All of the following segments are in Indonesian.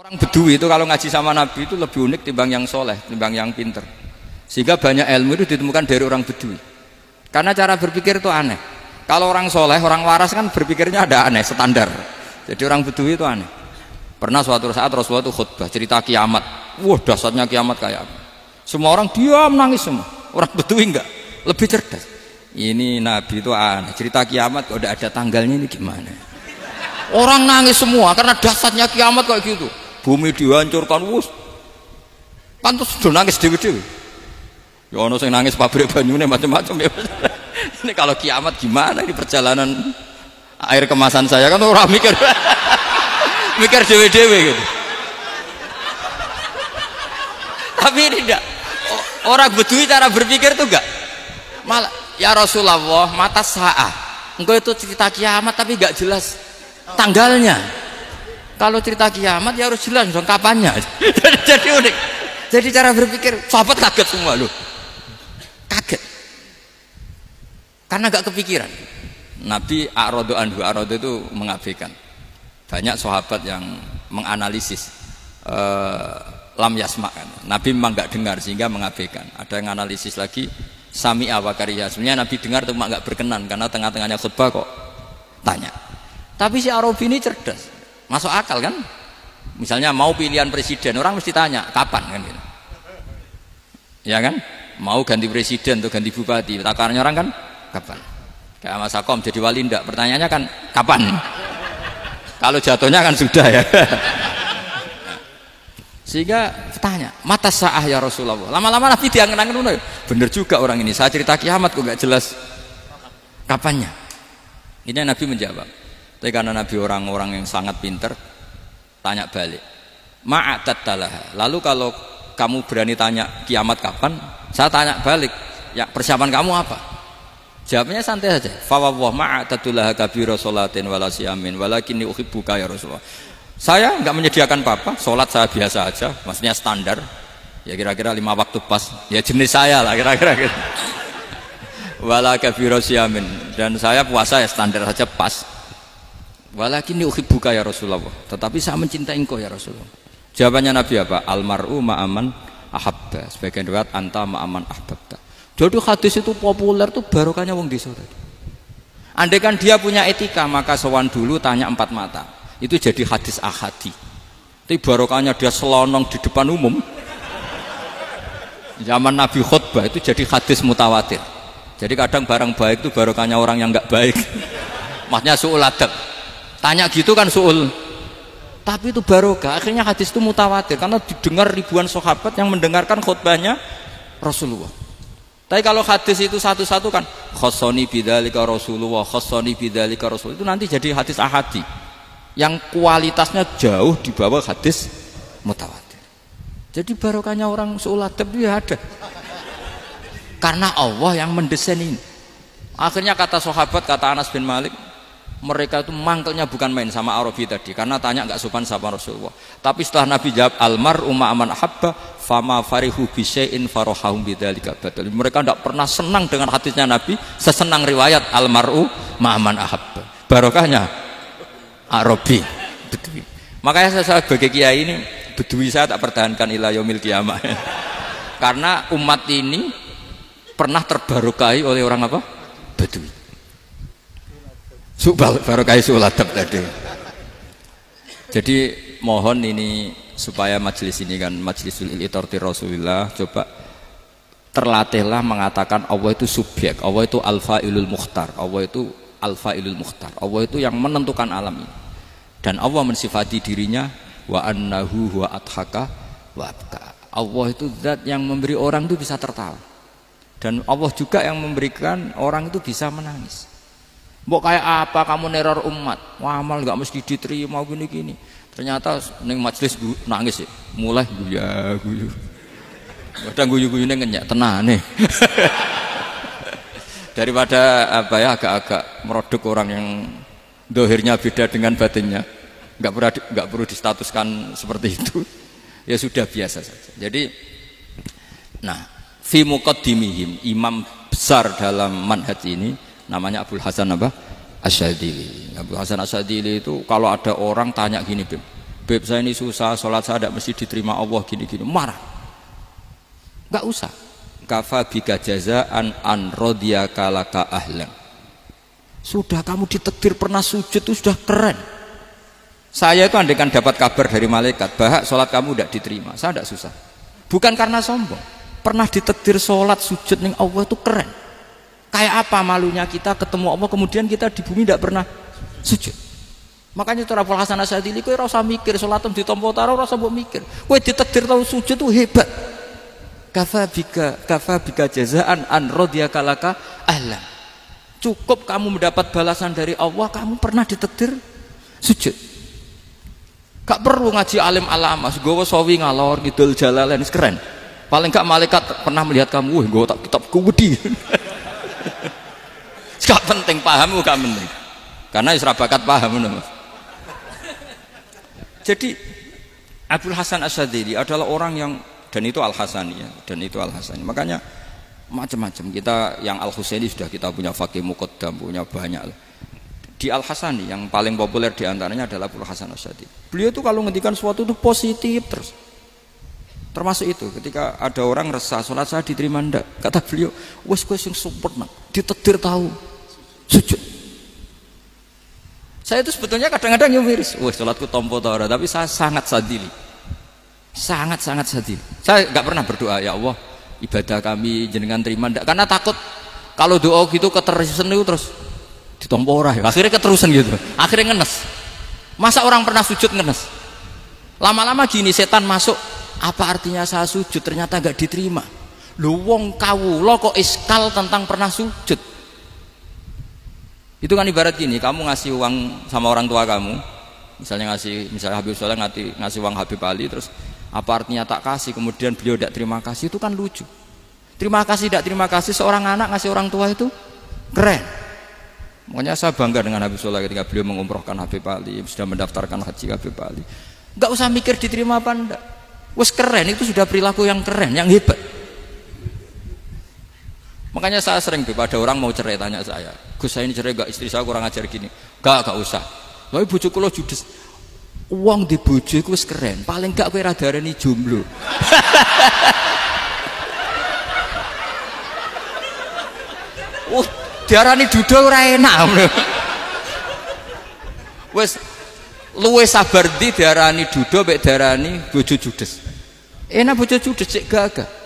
Orang Bedui itu kalau ngaji sama Nabi itu lebih unik timbang yang soleh, timbang yang pinter. Sehingga banyak ilmu itu ditemukan dari orang Bedui. Karena cara berpikir itu aneh. Kalau orang soleh, orang waras kan berpikirnya ada aneh, standar. Jadi orang Bedui itu aneh. Pernah suatu saat Rasulullah itu khutbah cerita kiamat. Wah, dahsyatnya kiamat kayak apa? Semua orang diam nangis semua. Orang Bedui enggak, lebih cerdas. Ini Nabi itu aneh. Cerita kiamat kok udah ada tanggalnya ini gimana? Orang nangis semua karena dahsyatnya kiamat kayak gitu. Bumi dihancurkan, wus. Pantas sudah nangis dewi-dewi. Ya ono sing nangis pabrik banyune macam-macam ya. Ini kalau kiamat gimana ini perjalanan air kemasan saya kan orang mikir. Mikir dewi-dewi gitu. Tapi ini enggak. Orang Bedui cara berpikir tuh enggak. Malah ya Rasulullah, mata sa'ah. Engkau itu cerita kiamat tapi enggak jelas tanggalnya. Kalau cerita kiamat ya harus jelas dong kapannya. Jadi unik. Jadi cara berpikir sahabat kaget semua loh. Kaget. Karena gak kepikiran. Nabi a'radu anhu, a'radu itu mengabaikan. Banyak sahabat yang menganalisis lam yasma kan. Nabi memang gak dengar sehingga mengabaikan. Ada yang analisis lagi sami'a wa kariha. Sebenarnya Nabi dengar cuma gak berkenan karena tengah-tengahnya khutbah kok tanya. Tapi si Arabi ini cerdas. Masuk akal kan? Misalnya mau pilihan presiden, orang mesti tanya kapan kan gitu. Ya kan? Mau ganti presiden atau ganti bupati, takarannya orang kan kapan? Kayak Mas Akom jadi wali ndak? Pertanyaannya kan kapan? Kalau jatuhnya kan sudah ya. Sehingga tanya, mata sa'ah ya Rasulullah. Lama-lama Nabi diangen-angen, bener juga orang ini. Saya cerita kiamat kok gak jelas kapannya. Ini Nabi menjawab. Tapi karena Nabi orang-orang yang sangat pinter, tanya balik. Ma'atattalah. Lalu kalau kamu berani tanya kiamat kapan, saya tanya balik. Ya persiapan kamu apa? Jawabnya santai saja. Fawwah ma'atattalah kabira sholatin wala siyamin walakinni uhibbuka ya Rasulullah. Saya enggak menyediakan apa-apa, sholat saya biasa aja, maksudnya standar. Ya kira-kira 5 waktu pas. Ya jenis saya lah kira-kira gitu. Wala kabira siyamin, dan saya puasa ya standar saja pas. Walakinni uhibbuka ya Rasulullah. Tetapi saya mencintai engkau ya Rasulullah. Jawabannya Nabi apa? Almar'u ma'aman ahabba. Sebagian riwayat anta ma'aman ahbabta. Jadi hadis itu populer tuh barokahnya wong desa tadi. Andai kan dia punya etika maka sowan dulu tanya 4 mata. Itu jadi hadis ahadi. Tapi barokahnya dia selonong di depan umum. Zaman Nabi khutbah itu jadi hadis mutawatir. Jadi kadang barang baik itu barokahnya orang yang enggak baik. Maksudnya su'ul adab. Tanya gitu kan su'ul, tapi itu barokah. Akhirnya hadis itu mutawatir karena didengar ribuan sahabat yang mendengarkan khutbahnya Rasulullah. Tapi kalau hadis itu satu-satu kan khossoni bidzalika Rasulullah, khossoni bidzalika Rasul, itu nanti jadi hadis ahadi yang kualitasnya jauh di bawah hadis mutawatir. Jadi barokahnya orang su'ul adab itu ada karena Allah yang mendesain ini. Akhirnya kata sahabat, kata Anas bin Malik, mereka itu mangkelnya bukan main sama Arabi tadi karena tanya nggak sopan sama Rasulullah. Tapi setelah Nabi jawab almar'u ma'aman ahabba fama farihu bisyai'in farahahum bidzalika badal. Mereka tidak pernah senang dengan hadisnya Nabi sesenang riwayat almar'u ma'aman ahabba. Barokahnya Arabi Bedui. Makanya saya sebagai kiai ini Bedui saya tak pertahankan ila yaumil qiyamah. Karena umat ini pernah terbarokahi oleh orang apa? Bedui. Barokah su'ul adab tadi. Jadi mohon ini supaya majelis ini kan majlisul iltorti Rasulullah, coba terlatihlah mengatakan Allah itu subjek, Allah itu al-fa'ilul mukhtar, Allah itu al-fa'ilul mukhtar, Allah itu yang menentukan alam ini. Dan Allah mensifati dirinya wa annahu huwa adhaka wa abka. Allah itu zat yang memberi orang itu bisa tertawa. Dan Allah juga yang memberikan orang itu bisa menangis. Mbok kayak apa kamu neror umat, wah amal nggak mesti diterima gini-gini. Ternyata neng majelis nangis ya, mulai guyu. Kadang guyu-guyu ngenyak tenang nih. Daripada apa ya agak-agak merodok orang yang dohirnya beda dengan batinnya, nggak perlu distatuskan seperti itu. Ya sudah biasa saja. Jadi, nah, fi muqaddimihim, imam besar dalam manhaj ini namanya Abul Hasan apa? Asyadzili. Abul Hasan Asyadzili itu kalau ada orang tanya gini, Bim, Beb saya ini susah, sholat saya tidak mesti diterima Allah gini-gini, marah. Enggak usah. Kafa bika jazaan an radiyaka laka ahlan. Sudah kamu ditakdir pernah sujud itu sudah keren. Saya itu andaikan dapat kabar dari malaikat bahwa sholat kamu tidak diterima, saya tidak susah. Bukan karena sombong. Pernah ditakdir sholat sujud ning Allah itu keren. Kayak apa malunya kita ketemu Allah kemudian kita di bumi tidak pernah sujud. Makanya itu Abul Hasan Asyadzili kowe ora usah mikir salatem ditampa taro ora usah mbok mikir. Kowe ditakdir tau sujud itu hebat. Kafa bika jazaan an radiyaka laka ahlan. Cukup kamu mendapat balasan dari Allah, kamu pernah ditakdir sujud. Gak perlu ngaji alim alama, gowo sawi ngalor ngidul jalalain keren. Paling gak malaikat pernah melihat kamu, wah gowo tak kitab kuwedi. Gak penting paham, gak penting. Karena isra bakat paham Mas. Jadi Abul Hasan Asyadzili adalah orang yang, dan itu Al-Hasani ya, dan itu Al-Hasani. Makanya macam-macam kita yang Al-Husaini sudah kita punya Faqih Muqaddam, punya banyak. Di Al-Hasani yang paling populer diantaranya adalah Abul Hasan Asyadzili. Beliau itu kalau ngendikan sesuatu itu positif terus. Termasuk itu ketika ada orang resah sholat saya diterima ndak, kata beliau wes sing sempurna ditakdir tahu sujud. Saya itu sebetulnya kadang-kadang miris, wah sholatku tompo tora, tapi saya sangat sadili, sangat sadili. Saya nggak pernah berdoa ya Allah ibadah kami jenengan terima ndak, karena takut kalau doa gitu keterusan itu terus ditompo ora, akhirnya keterusan gitu, akhirnya ngenes. Masa orang pernah sujud ngenes? Lama-lama gini setan masuk, apa artinya saya sujud ternyata nggak diterima? Lu wong kawula kok iskal tentang pernah sujud. Itu kan ibarat gini, kamu ngasih uang sama orang tua kamu, misalnya Habib Soleh ngasih uang Habib Ali, terus apa artinya tak kasih, kemudian beliau tidak terima kasih, itu kan lucu. Terima kasih tidak terima kasih, seorang anak ngasih orang tua itu keren. Makanya saya bangga dengan Habib Soleh ketika beliau mengumrohkan Habib Ali, sudah mendaftarkan haji Habib Ali. Gak usah mikir diterima apa enggak, wes keren, itu sudah perilaku yang keren, yang hebat. Makanya saya sering ada orang mau cerai tanya saya, Gus saya ini cerai gak, istri saya kurang ajar gini. Gak usah. Tapi bojoku lo judes. Uang di bojoku wis keren, paling gak kowe ra darani jomblo. Oh, diarani duda ora enak. Wis luwe sabar ndi diarani duda mek diarani bojo judes. Enak bojo judes cek gagah.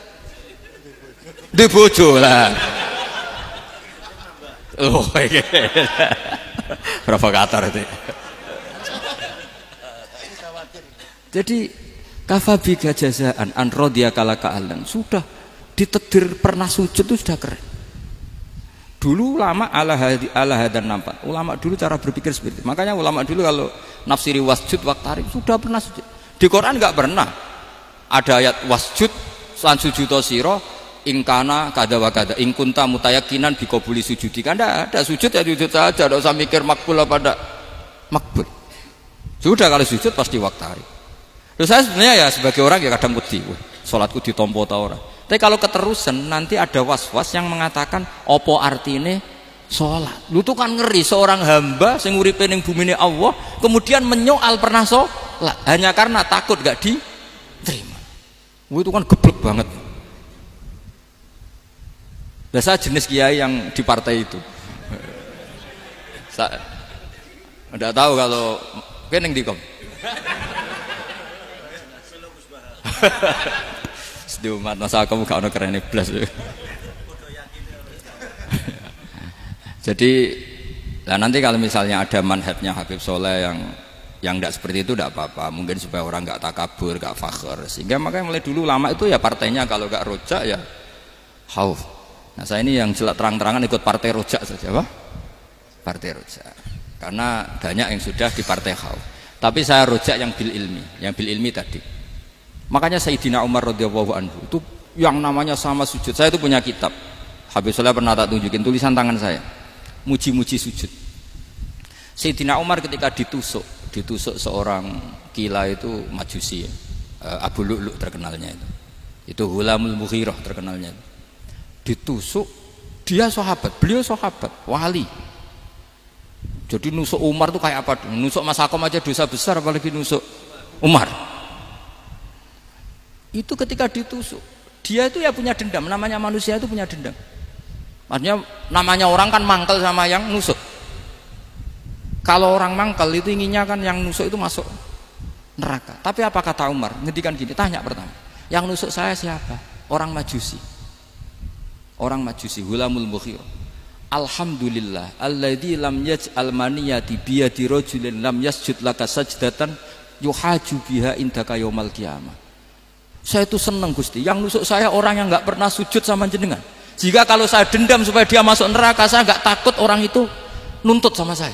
Di bojo lah. Oh, provokator itu. Jadi kafabika jazaan an radiyaka laka ahlan, sudah ditakdir pernah sujud itu sudah keren. Dulu ulama ala hadan nampak. Ulama dulu cara berpikir seperti itu. Makanya ulama dulu kalau nafsiri wasjud waqtarib sudah pernah sujud. Di Quran enggak pernah ada ayat wasjud lan sujudo sira ingkana kada wa kada ingkunta mutayakinan bikobuli sujudi, kan ada sujud ya sujud saja, tidak usah mikir makbul apa tidak makbul. Sudah kalau sujud pasti waktari. Terus saya sebenarnya ya sebagai orang ya kadang wedi, sholatku ditompo ta ora. Tapi kalau keterusan nanti ada was-was yang mengatakan opo artine sholat. Lu tuh kan ngeri seorang hamba sing uripe ning bumine Allah kemudian menyoal pernah sholat hanya karena takut gak diterima. Itu kan geblek banget. Nah, saya jenis kiai yang di partai itu. Saya tidak tahu kalau keneng dikom. Sedih umat masa kamu gak ono keren blas. Jadi, nah nanti kalau misalnya ada manhajnya Habib Soleh yang tidak seperti itu tidak apa-apa. Mungkin supaya orang nggak takabur, nggak fakhr. Sehingga makanya mulai dulu lama itu ya partainya kalau nggak rojak ya khauf. Nah saya ini yang jelas terang-terangan ikut partai rojak saja, apa? Partai rojak. Karena banyak yang sudah di partai khauf. Tapi saya rojak yang bil ilmi tadi. Makanya Sayyidina Umar radhiyallahu anhu itu yang namanya sama sujud. Saya itu punya kitab. Habib Soleh pernah tak tunjukin tulisan tangan saya. Muji-muji sujud. Sayyidina Umar ketika ditusuk seorang kila itu Majusi ya. Abu Lu'lu' terkenalnya itu. Itu Hulamul Mughirah terkenalnya itu. Ditusuk, dia sahabat, beliau sahabat, wali. Jadi nusuk Umar tuh kayak apa? Nusuk Mas Hakom aja dosa besar, apalagi nusuk Umar. Itu ketika ditusuk, dia itu ya punya dendam. Namanya manusia itu punya dendam. Maksudnya namanya orang kan mangkel sama yang nusuk. Kalau orang mangkel itu inginnya kan yang nusuk itu masuk neraka. Tapi apa kata Umar? Ngendikan gini, tanya pertama, yang nusuk saya siapa? Orang Majusi. Orang Majusi, Hulamul Mughirah. Alhamdulillah alladzi lam yaj'al maniyati biyadi rajulin lam yasjud laka sajdatan yuhaju biha indaka yaumal qiyamah. Saya itu senang Gusti, yang nusuk saya orang yang enggak pernah sujud sama jenengan. Jika kalau saya dendam supaya dia masuk neraka, saya enggak takut orang itu nuntut sama saya.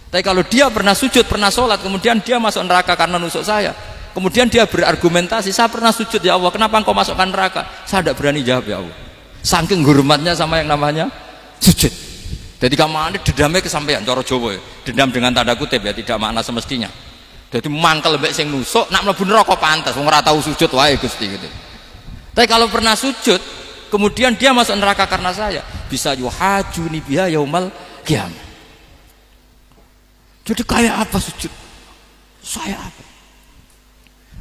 Tapi kalau dia pernah sujud, pernah sholat, kemudian dia masuk neraka karena nusuk saya, kemudian dia berargumentasi, saya pernah sujud ya Allah, kenapa engkau masukkan neraka? Saya tidak berani jawab ya Allah, saking hormatnya sama yang namanya sujud. Jadi kamane dendamnya kesampaian, cara Jawa ya, dendam dengan tanda kutip ya, tidak makna semestinya. Jadi mangkel mbek sing nusuk, nak mlebu neraka pantas, wong ora tau sujud wae Gusti gitu. Tapi kalau pernah sujud, kemudian dia masuk neraka karena saya, bisa yuhajuni biha yaumal qiyamah. Jadi kayak apa sujud? Saya apa?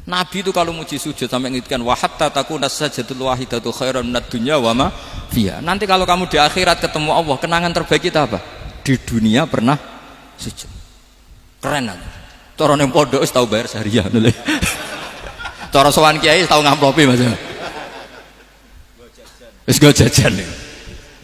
Nabi itu kalau muji sujud sampai ngintikan wa hatta takuna sajdatul wahidatu khairan minad dunya wa ma fiha. Nanti kalau kamu di akhirat ketemu Allah, kenangan terbaik kita apa? Di dunia pernah sujud. Keren aja. Cara ning pondok wis tau bayar seharian lho. Cara sowan kiai tau ngamplopi Mas. Wis go jajan.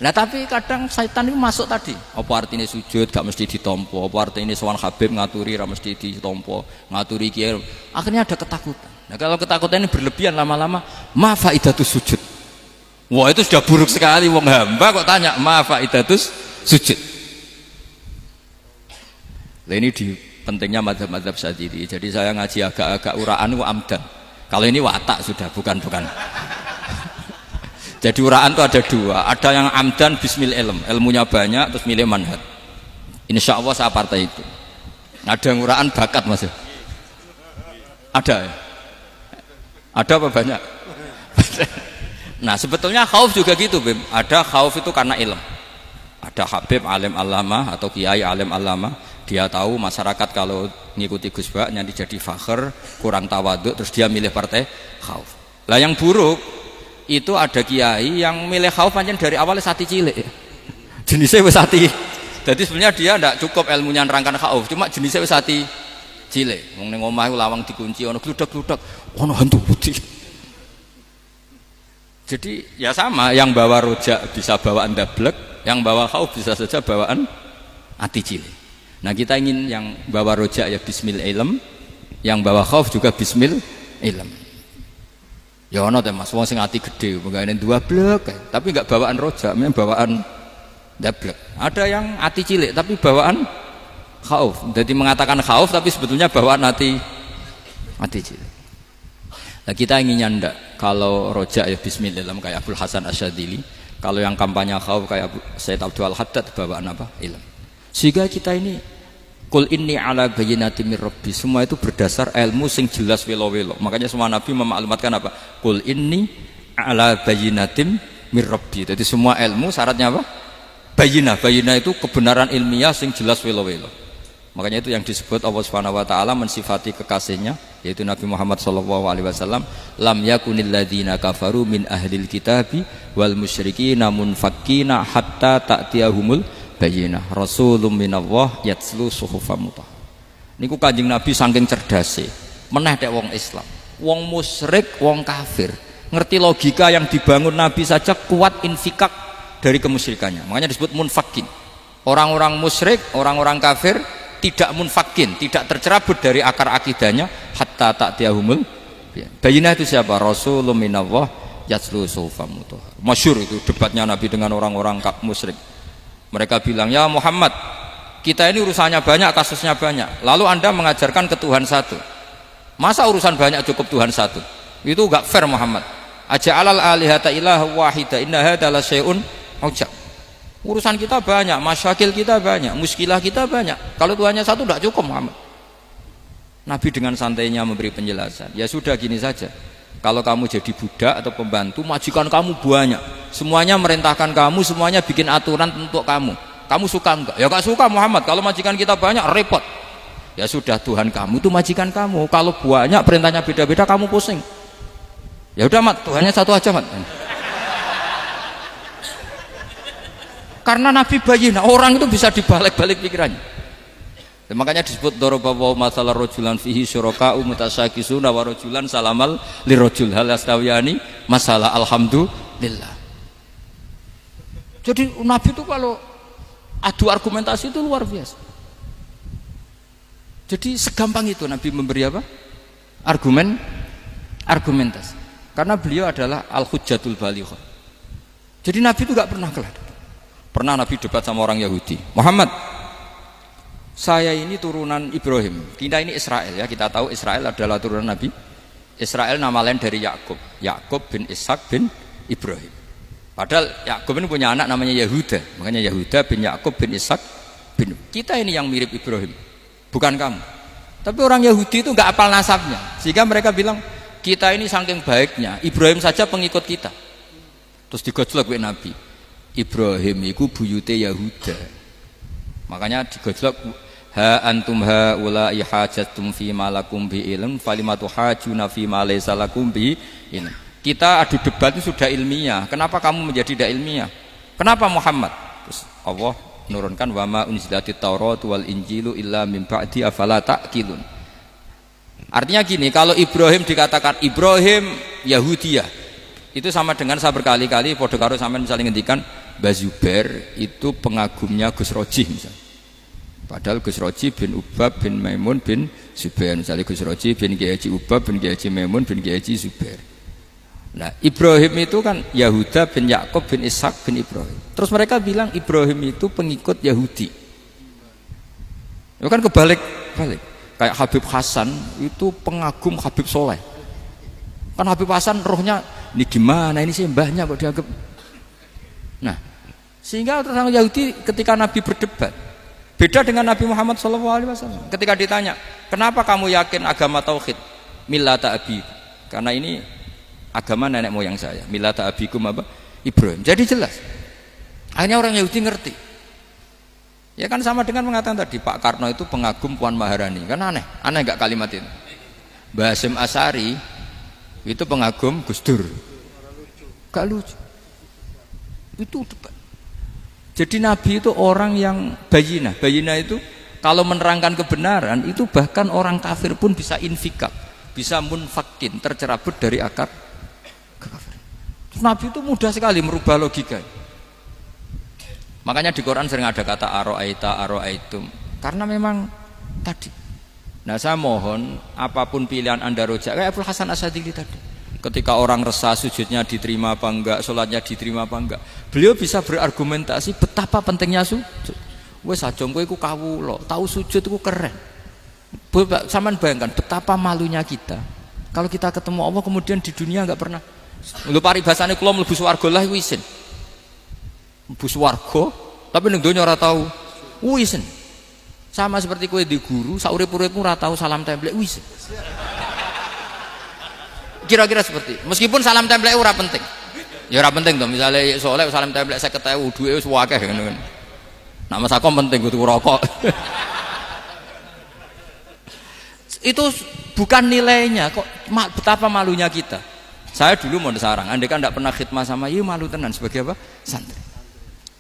Nah tapi kadang setan itu masuk tadi. Apa artinya sujud gak mesti ditompo, apa artinya sowan Habib ngaturi ra mesti ditompo, ngaturi kiai. Akhirnya ada ketakutan. Nah kalau ketakutan ini berlebihan lama-lama, ma faidatus sujud. Wah itu sudah buruk sekali, wong hamba kok tanya ma faidatus sujud. Nah ini di pentingnya mazhab-mazhab Syadzili. Jadi saya ngaji agak-agak uraan wa amdan. Kalau ini watak sudah, bukan. Jadi uraan itu ada dua, ada yang amdan bismil ilm, ilmunya banyak terus milih manhaj. Insya Allah saya partai itu. Ada yang uraan bakat Mas. Ada ya? Ada apa banyak? Nah sebetulnya khauf juga gitu Bim. Ada khauf itu karena ilm. Ada Habib alim alama atau kiai alim alama, dia tahu masyarakat kalau ngikuti Gus Bak nanti jadi fakhr, kurang tawaduk, terus dia milih partai khauf. Lah yang buruk itu ada kiai yang milih khauf pancen dari awalnya sati cilik ya. Jenisnya wis sati. Jadi sebenarnya dia tidak cukup ilmunya nerangkan khauf, cuma jenisnya wis sati cilik. Wong ning omah lawang dikunci ono gludak-gludak, ono hantu putih. Jadi ya sama, yang bawa rojak bisa bawaan dablek, yang bawa khauf bisa saja bawaan ati cilik. Nah, kita ingin yang bawa rojak ya bismil ilm, yang bawa khauf juga bismil ilm. Ya ono teh Mas, wong sing ati gede, pegawene dua blek, tapi enggak bawaan rojak, memang bawaan dablek. Ada yang ati cilik tapi bawaan khauf. Jadi mengatakan khauf tapi sebetulnya bawaan ati cilik. Nah, kita inginnya ndak kalau rojak ya bismillah kayak Abdul Hasan Asyadzili, kalau yang kampanye khauf kayak Said Abdul Haddad bawaan apa? Ilm. Sehingga kita ini Qul inni ala bayyinatin mir rabbi, semua itu berdasar ilmu sing jelas welo-welo. Makanya semua nabi memaklumatkan apa? Qul inni ala bayyinatin mir rabbi. Jadi semua ilmu syaratnya apa? Bayyinah. Bayyinah itu kebenaran ilmiah sing jelas welo-welo. Makanya itu yang disebut Allah Subhanahu wa taala mensifati kekasihnya yaitu Nabi Muhammad sallallahu alaihi wasallam, lam yakunil ladzina kafaru min ahlil kitabi wal musyrikina munfakkina hatta ta'tiyahumul bayyinah rasulun minallah yatslu suhufam mutahhar. Niku Kanjeng Nabi saking cerdase meneh tek wong Islam, wong musyrik, wong kafir ngerti logika yang dibangun Nabi saja kuat infikak dari kemusyrikannya. Makanya disebut munfakin. Orang-orang musyrik, orang-orang kafir tidak munfakin, tidak tercerabut dari akar akidahnya hatta ta'tiyahumul bayyinah. Itu siapa? Rasulun minallah yatslu suhufam mutahhar. Masyhur itu debatnya Nabi dengan orang-orang musyrik. Mereka bilang, ya Muhammad, kita ini urusannya banyak, kasusnya banyak. Lalu Anda mengajarkan ke Tuhan satu. Masa urusan banyak cukup Tuhan satu? Itu enggak fair Muhammad. Aja'alal alihata ilaha wahida inna hadza la syai'un ujab. Urusan kita banyak, masyakil kita banyak, muskilah kita banyak. Kalau Tuhannya satu enggak cukup Muhammad. Nabi dengan santainya memberi penjelasan. Ya sudah gini saja. Kalau kamu jadi budak atau pembantu, majikan kamu banyak, semuanya merintahkan kamu, semuanya bikin aturan untuk kamu. Kamu suka enggak? Ya enggak suka Muhammad. Kalau majikan kita banyak repot. Ya sudah, Tuhan kamu itu majikan kamu. Kalau banyak perintahnya beda-beda kamu pusing. Ya udah Mat, Tuhannya satu aja Mat. Karena Nabi bayina, orang itu bisa dibalik-balik pikirannya. Dan makanya disebut dorobawa masalah rojulan fihi syuraka umutasakisuna wa rojulan salamal lirojul hal astawiyani masalah alhamdulillah. Jadi Nabi itu kalau adu argumentasi itu luar biasa. Jadi segampang itu Nabi memberi apa? Argumentasi. Karena beliau adalah al-hujjatul balighah. Jadi Nabi itu gak pernah kalah. Pernah Nabi debat sama orang Yahudi. Muhammad, saya ini turunan Ibrahim. Kita ini Israel ya. Kita tahu Israel adalah turunan Nabi. Israel nama lain dari Yakub. Yakub bin Ishak bin Ibrahim. Padahal Yakub ini punya anak namanya Yahuda. Makanya Yahuda bin Yakub bin Ishak bin. Kita ini yang mirip Ibrahim, bukan kamu. Tapi orang Yahudi itu nggak hafal nasabnya, sehingga mereka bilang kita ini saking baiknya Ibrahim saja pengikut kita. Terus digojlok oleh Nabi. Ibrahim itu buyute Yahuda. Makanya digojlok, ha antum haula ihajatum fi malakum bi ilm falimatu hajuna fi ma laysa lakum bi ilm. Kita adu debat itu sudah ilmiah. Kenapa kamu menjadi tidak ilmiah? Kenapa Muhammad? Terus Allah menurunkan wa ma unzilatit Taurat wal Injilu illa min ba'di afala ta'qilun. Artinya gini, kalau Ibrahim dikatakan Ibrahim Yahudiyah, itu sama dengan saya berkali-kali podo karo sampean misalnya ngendikan Mbah Zubair itu pengagumnya Gus Roji misalnya. Padahal Gus Roji bin Ubab bin Maimun bin Zubair, misalnya Gus Roji bin Kiai Haji Ubab bin Kiai Haji Maimun bin Kiai Haji Zubair. Nah Ibrahim itu kan Yahuda bin Yakub bin Ishak bin Ibrahim. Terus mereka bilang Ibrahim itu pengikut Yahudi. Itu kan kebalik-balik. Kayak Habib Hasan itu pengagum Habib Soleh. Kan Habib Hasan rohnya ini gimana, ini sih mbahnya kok dianggap. Nah sehingga orang Yahudi ketika Nabi berdebat beda dengan Nabi Muhammad SAW. Ketika ditanya kenapa kamu yakin agama tauhid, millata abi, karena ini agama nenek moyang saya, millata abikum apa? Ibrahim. Jadi jelas akhirnya orang Yahudi ngerti. Ya kan sama dengan mengatakan tadi Pak Karno itu pengagum Puan Maharani. Kan aneh gak kalimat itu? Mbah Hasyim Asy'ari itu pengagum Gus Dur. Gak lucu. Itu debat. Jadi Nabi itu orang yang bayinah. Bayinah itu kalau menerangkan kebenaran itu bahkan orang kafir pun bisa infikak, bisa munfakin, tercerabut dari akar kekafiran. Nabi itu mudah sekali merubah logika. Makanya di Quran sering ada kata aro'aitum, karena memang tadi. Nah saya mohon apapun pilihan anda rojak kayak Abdul Hasan Asy'adili tadi. Ketika orang resah sujudnya diterima apa enggak, sholatnya diterima apa enggak, beliau bisa berargumentasi betapa pentingnya sujud. Wes aja kowe iku kawula, tahu sujud itu keren. Saman bayangkan betapa malunya kita kalau kita ketemu Allah kemudian di dunia enggak pernah. Lho paribasane kula mlebu swarga lah iku isin. Mlebu swarga tapi ning donya ora tahu isin. Sama seperti kowe di guru saurip-uripmu ora tahu salam templek isin. Kira-kira seperti meskipun salam templek ora penting ya ora penting toh, misalnya soleh salam templek 50.000 duwe wis akeh ngono kan nak masakom penting kudu rokok. Itu bukan nilainya kok, betapa malunya kita. Saya dulu mau sarang andai kan tidak pernah khidmah sama malu tenan sebagai apa? Santri.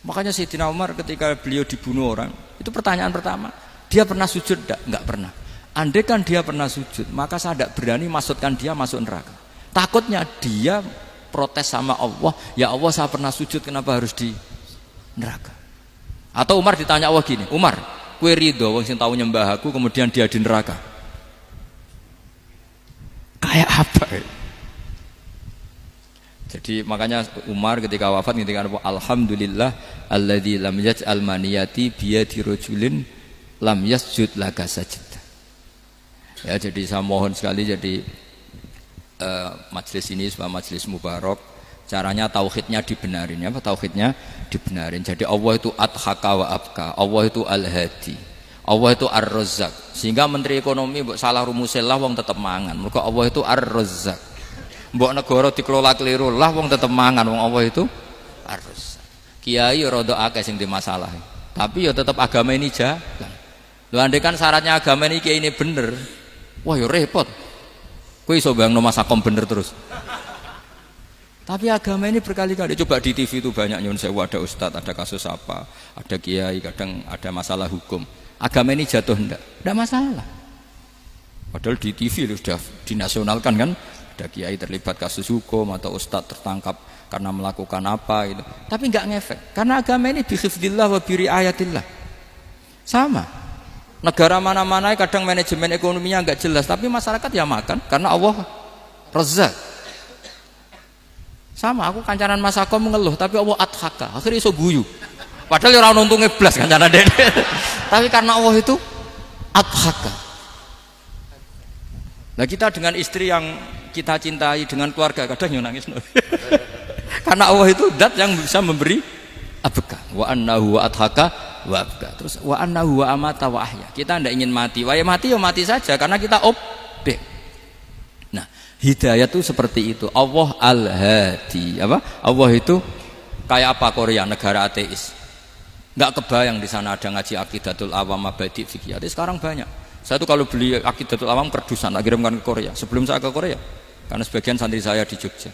Makanya Sayyidina Umar ketika beliau dibunuh orang itu pertanyaan pertama, dia pernah sujud enggak pernah. Andai kan dia pernah sujud, maka saya tidak berani masukkan dia masuk neraka. Takutnya dia protes sama Allah, ya Allah saya pernah sujud kenapa harus di neraka? Atau Umar ditanya Allah gini, Umar, kue ridho wong sing tahu nyembah aku kemudian dia di neraka? Kayak apa? Jadi makanya Umar ketika wafat ketika alhamdulillah alladzi lam yaj'al maniyati biyadi rajulin lam yasjud laka sajda. Ya jadi saya mohon sekali jadi majelis ini sebuah majelis mubarak, caranya tauhidnya dibenarin ya, tauhidnya dibenarin. Jadi Allah itu adhaka wa abka, Allah itu al-hadi, Allah itu ar-razzaq. Sehingga menteri ekonomi mbok salah rumusé lah wong tetep mangan. Mergo Allah itu ar-razzaq. Mbok negara dikelola keliru lah wong tetep mangan, wong Allah itu ar-razzaq. Kiai rada akeh sing di masalah. Tapi ya tetep agama ini jalan. Lho andai kan syaratnya agama ini bener, wah ya repot. Kowe iso bayangno masakom bener terus. Tapi agama ini berkali-kali coba di TV itu banyak nyun sewu, ada ustadz, ada kasus apa, ada kiai, kadang ada masalah hukum. Agama ini jatuh ndak masalah. Padahal di TV sudah dinasionalkan kan, ada kiai terlibat kasus hukum atau ustadz tertangkap karena melakukan apa gitu. Tapi nggak ngefek karena agama ini bihifdzillah wa biriayatillah. Sama. Negara mana-mana kadang manajemen ekonominya nggak jelas, tapi masyarakat ya makan karena Allah Razzaq. Sama, aku kancanan Masako mengeluh, tapi Allah adhaka, akhirnya iso guyu. Padahal orang untungnya blas kancanan dede. Tapi karena Allah itu adhaka. Nah kita dengan istri yang kita cintai, dengan keluarga kadang nangis. Karena Allah itu zat yang bisa memberi abka. Wa annahu wa adhaka wa abka. Terus wa annahu wa amata wa ahya. Kita tidak ingin mati. Wah ya mati saja karena kita objek. Nah, hidayah itu seperti itu. Allah al-hadi. Apa? Allah itu kayak apa Korea, negara ateis. Enggak kebayang di sana ada ngaji Aqidatul Awam, Mabadi Fikih. Sekarang banyak. Saya tuh kalau beli Aqidatul Awam kerdusan, tak kirimkan ke Korea. Sebelum saya ke Korea, karena sebagian santri saya di Jogja.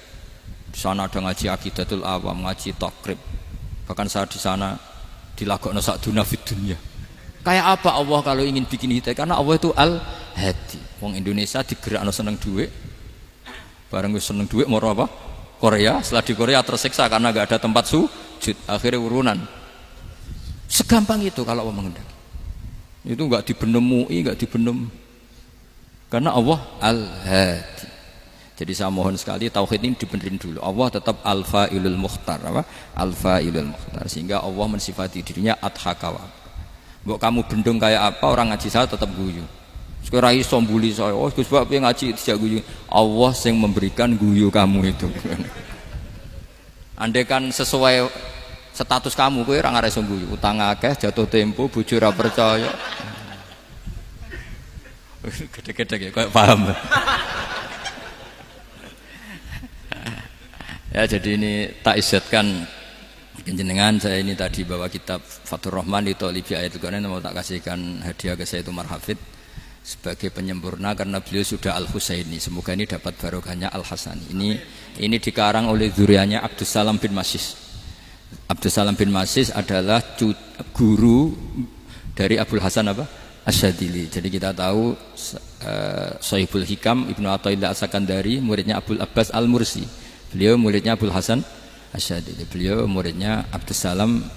Di sana ada ngaji Aqidatul Awam, ngaji takrib. Bahkan saya di sana dilagokno sakduna fid dunya. Kayak apa Allah kalau ingin bikin hidayah? Karena Allah itu al-hadi. Wong Indonesia digerakno seneng duit. Bareng wis seneng duit mau apa? Korea. Setelah di Korea tersiksa karena enggak ada tempat sujud. Akhirnya urunan. Segampang itu kalau Allah menghendaki. Itu enggak dibenem MUI, enggak dibenem. Karena Allah al-hadi. Jadi saya mohon sekali tauhid ini dibenerin dulu. Allah tetap al-fa'ilul mukhtar, apa? Al-fa'ilul mukhtar, sehingga Allah mensifati dirinya adhaka. Mbok kamu bendung kayak apa, orang ngaji saya tetap guyu. Sekarang iso mbuli saya, oh Gus Bab ngaji tidak guyu. Allah yang memberikan guyu kamu itu. Andai kan sesuai status kamu, kowe ora ngarep guyu. Utang akeh, jatuh tempo, bojo ora percaya. Gede-gede ya, kayak paham. Ya jadi ini tak isyatkan jenengan, saya ini tadi bawa kitab Fathur Rahman di Tholibi Ayatul Quran, mau tak kasihkan hadiah ke saya itu Marhafid sebagai penyempurna karena beliau sudah Al-Husaini. Semoga ini dapat barokahnya Al-Hasani. Ini dikarang oleh zurianya Abdus Salam bin Masis. Abdus Salam bin Masis adalah guru dari Abul Hasan apa? Asyadili. Jadi kita tahu Sahibul Hikam Ibnu Athaillah As-Sakandari muridnya Abul Abbas Al-Mursi. Beliau muridnya Abul Hasan Asyadili. Beliau muridnya Abdus Salam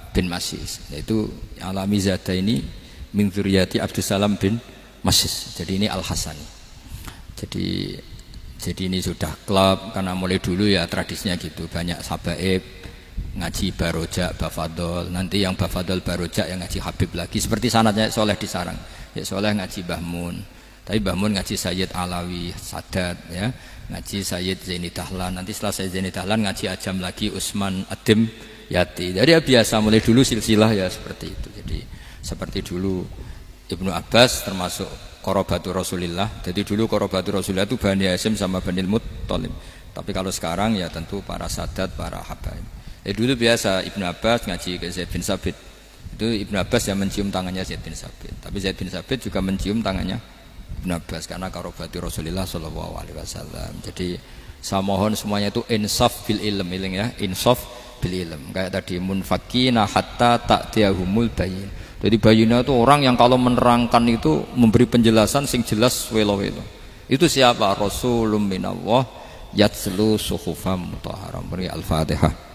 bin Masis. Yaitu alami zada ini min dzurriyyati Abdus Salam bin Masis. Jadi ini Al-Hasani. Jadi ini sudah klub karena mulai dulu ya tradisinya gitu. Banyak sabaib ngaji barojak, bafadol. Nanti yang bafadol barojak yang ngaji Habib lagi. Seperti sanadnya Soleh di Sarang. Ya Soleh ngaji Mbah Mun. Tapi Mbah Mun ngaji Sayyid Alawi Sadat ya. Ngaji Sayyid Zaini Dahlan, nanti setelah Sayyid Zaini Dahlan ngaji Ajam lagi Usman Adim Yati. Jadi ya biasa mulai dulu silsilah ya seperti itu. Jadi seperti dulu Ibnu Abbas termasuk Qorobatul Rasulillah. Jadi dulu Qorobatul Rasulillah itu Bani Hasyim sama Bani Muttalib. Tapi kalau sekarang ya tentu para sadat, para habaib. Dulu biasa Ibnu Abbas ngaji ke Zaid bin Sabit. Itu Ibnu Abbas yang mencium tangannya Zaid bin Sabit. Tapi Zaid bin Sabit juga mencium tangannya Ibnu Abbas karena karobati Rasulullah Shallallahu Alaihi Wasallam. Jadi saya mohon semuanya itu insaf bil ilm, ya, insaf bil ilm. Kayak tadi munfakina hatta ta'tiyahumul bayin. Jadi bayina itu orang yang kalau menerangkan itu memberi penjelasan sing jelas welo-welo. Itu siapa? Rasulun minallah yatslu suhufam mutahharam. Al-Fatihah.